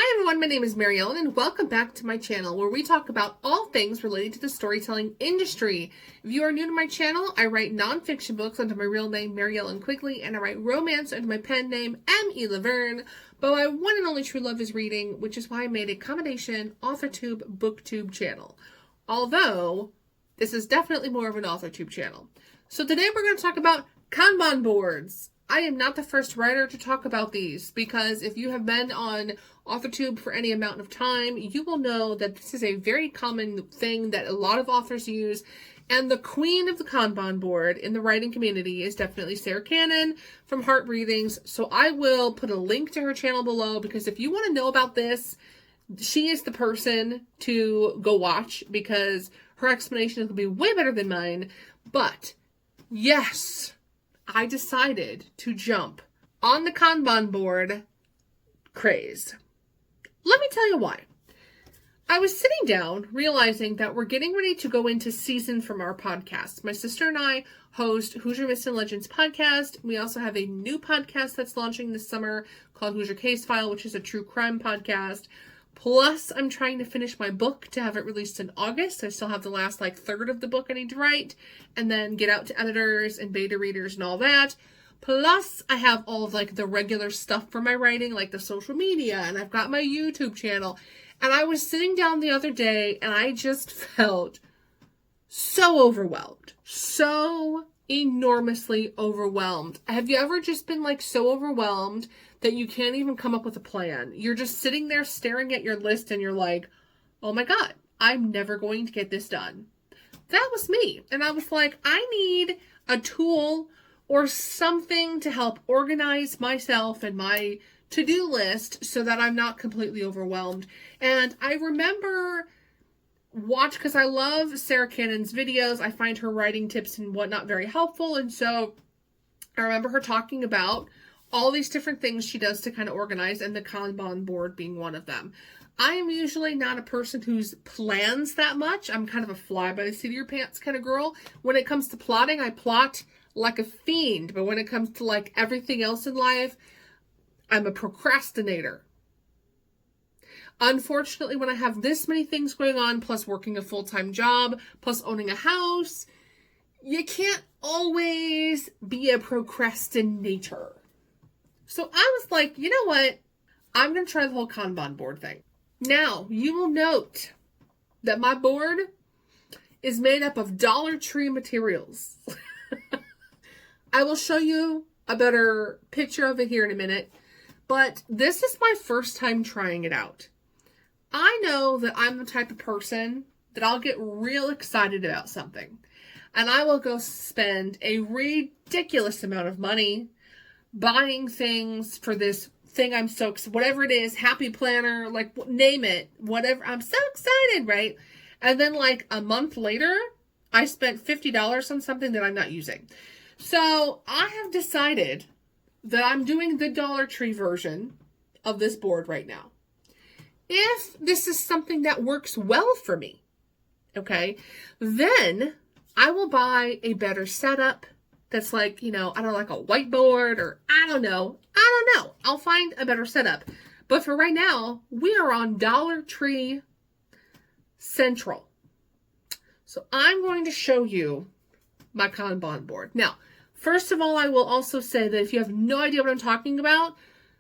Hi everyone, my name is Mary Ellen and welcome back to my channel where we talk about all things related to the storytelling industry. If you are new to my channel, I write nonfiction books under my real name, Mary Ellen Quigley, and I write romance under my pen name, M.E. Laverne, but my one and only true love is reading, which is why I made a combination AuthorTube, BookTube channel. Although, this is definitely more of an AuthorTube channel. So today we're going to talk about Kanban boards. I am not the first writer to talk about these because if you have been on AuthorTube for any amount of time, you will know that this is a very common thing that a lot of authors use. And the queen of the Kanban board in the writing community is definitely Sarah Cannon from Heart Breathings. So I will put a link to her channel below because if you want to know about this, she is the person to go watch because her explanation will be way better than mine. But yes, I decided to jump on the Kanban board craze. Let me tell you why. I was sitting down realizing that we're getting ready to go into season from our podcast. My sister and I host Hoosier Myths and Legends podcast. We also have a new podcast that's launching this summer called Hoosier Case File, which is a true crime podcast. Plus, I'm trying to finish my book to have it released in August. I still have the last third of the book I need to write and then get out to editors and beta readers and all that. Plus, I have all of the regular stuff for my writing, like the social media, and I've got my YouTube channel. And I was sitting down the other day and I just felt so overwhelmed. So enormously overwhelmed. Have you ever just been so overwhelmed that you can't even come up with a plan? You're just sitting there staring at your list and you're like, oh my God, I'm never going to get this done. That was me. And I was like, I need a tool or something to help organize myself and my to-do list so that I'm not completely overwhelmed. And I remember because I love Sarah Cannon's videos. I find her writing tips and whatnot very helpful. And so I remember her talking about all these different things she does to kind of organize, and the Kanban board being one of them. I am usually not a person who plans that much. I'm kind of a fly by the seat of your pants kind of girl. When it comes to plotting, I plot like a fiend. But when it comes to everything else in life, I'm a procrastinator. Unfortunately, when I have this many things going on, plus working a full-time job, plus owning a house, you can't always be a procrastinator. So I was like, you know what? I'm going to try the whole Kanban board thing. Now, you will note that my board is made up of Dollar Tree materials. I will show you a better picture of it here in a minute, but this is my first time trying it out. I know that I'm the type of person that I'll get real excited about something, and I will go spend a ridiculous amount of money buying things for this thing I'm so excited, whatever it is, happy planner, name it, whatever. I'm so excited, right? And then a month later, I spent $50 on something that I'm not using. So I have decided that I'm doing the Dollar Tree version of this board right now. If this is something that works well for me, okay, then I will buy a better setup that's I don't know, a whiteboard or I don't know. I'll find a better setup. But for right now, we are on Dollar Tree Central. So I'm going to show you my Kanban board. Now, first of all, I will also say that if you have no idea what I'm talking about,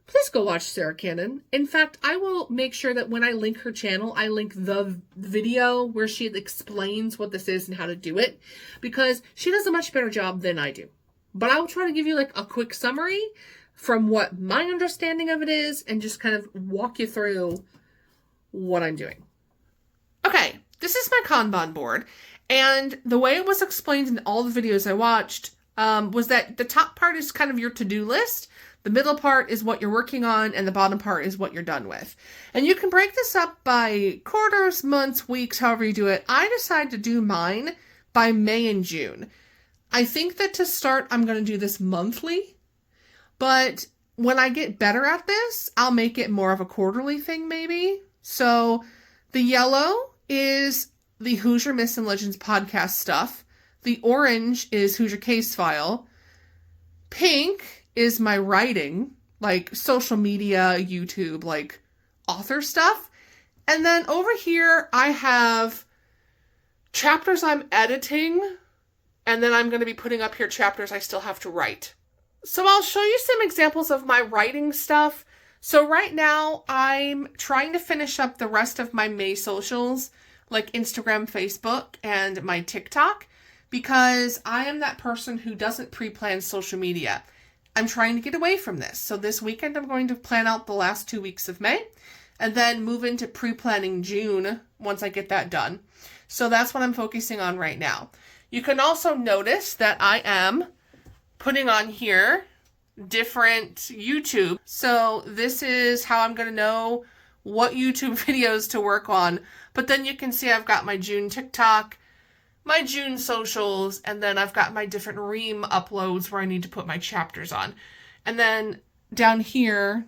please go watch Sarah Cannon. In fact, I will make sure that when I link her channel, I link the video where she explains what this is and how to do it, because she does a much better job than I do. But I will try to give you a quick summary from what my understanding of it is and just kind of walk you through what I'm doing. Okay, this is my Kanban board, and the way it was explained in all the videos I watched was that the top part is kind of your to-do list. The middle part is what you're working on, and the bottom part is what you're done with. And you can break this up by quarters, months, weeks, however you do it. I decided to do mine by May and June. I think that to start, I'm going to do this monthly. But when I get better at this, I'll make it more of a quarterly thing maybe. So the yellow is the Hoosier Myths and Legends podcast stuff. The orange is Hoosier Case File. Pink is my writing, social media, YouTube, author stuff. And then over here, I have chapters I'm editing, and then I'm going to be putting up here chapters I still have to write. So I'll show you some examples of my writing stuff. So right now, I'm trying to finish up the rest of my May socials, like Instagram, Facebook, and my TikTok, because I am that person who doesn't pre-plan social media. I'm trying to get away from this. So this weekend, I'm going to plan out the last 2 weeks of May, and then move into pre-planning June once I get that done. So that's what I'm focusing on right now. You can also notice that I am putting on here different YouTube. So this is how I'm going to know what YouTube videos to work on. But then you can see I've got my June TikTok, my June socials, and then I've got my different Ream uploads where I need to put my chapters on. And then down here,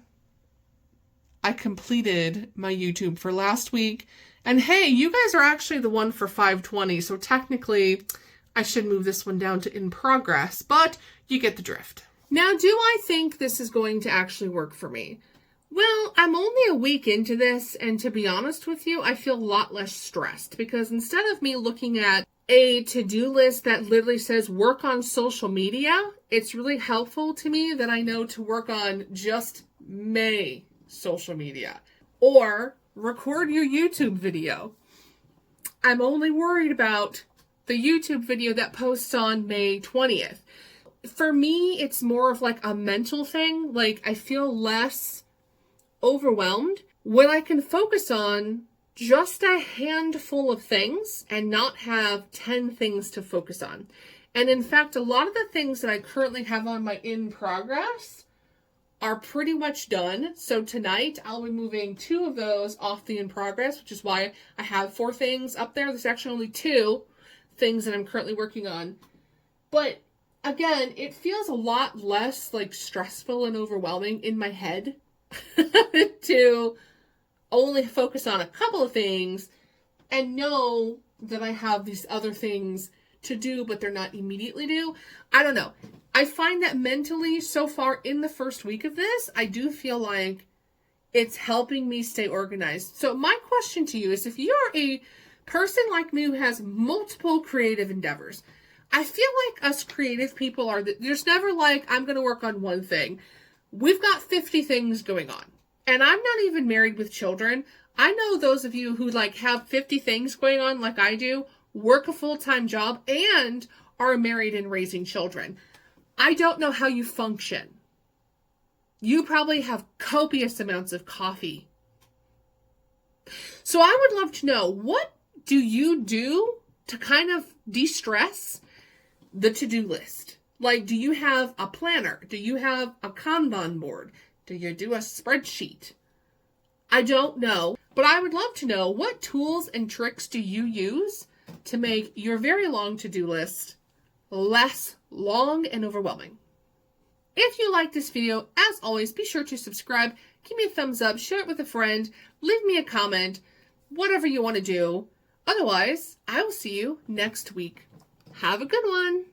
I completed my YouTube for last week. And hey, you guys are actually the one for 520, so technically I should move this one down to in progress, but you get the drift. Now, do I think this is going to actually work for me? Well, I'm only a week into this, and to be honest with you, I feel a lot less stressed because instead of me looking at a to-do list that literally says work on social media, it's really helpful to me that I know to work on just May social media or record your YouTube video. I'm only worried about the YouTube video that posts on May 20th. For me, it's more of like a mental thing. Like I feel less overwhelmed when I can focus on just a handful of things and not have 10 things to focus on. And in fact, a lot of the things that I currently have on my in progress are pretty much done. So tonight I'll be moving 2 of those off the in progress, which is why I have 4 things up there. There's actually only 2 things that I'm currently working on. But again, it feels a lot less like stressful and overwhelming in my head to only focus on a couple of things and know that I have these other things to do, but they're not immediately due. I don't know. I find that mentally, so far in the first week of this, I do feel like it's helping me stay organized. So my question to you is, if you're a person like me who has multiple creative endeavors, I feel like us creative people are, there's never like, I'm going to work on one thing. We've got 50 things going on. And I'm not even married with children. I know those of you who like have 50 things going on like I do, work a full-time job, and are married and raising children. I don't know how you function. You probably have copious amounts of coffee. So I would love to know, what do you do to kind of de-stress the to-do list? Like, do you have a planner? Do you have a Kanban board? Do you do a spreadsheet? I don't know, but I would love to know, what tools and tricks do you use to make your very long to-do list less long and overwhelming? If you like this video, as always, be sure to subscribe, give me a thumbs up, share it with a friend, leave me a comment, whatever you want to do. Otherwise, I will see you next week. Have a good one.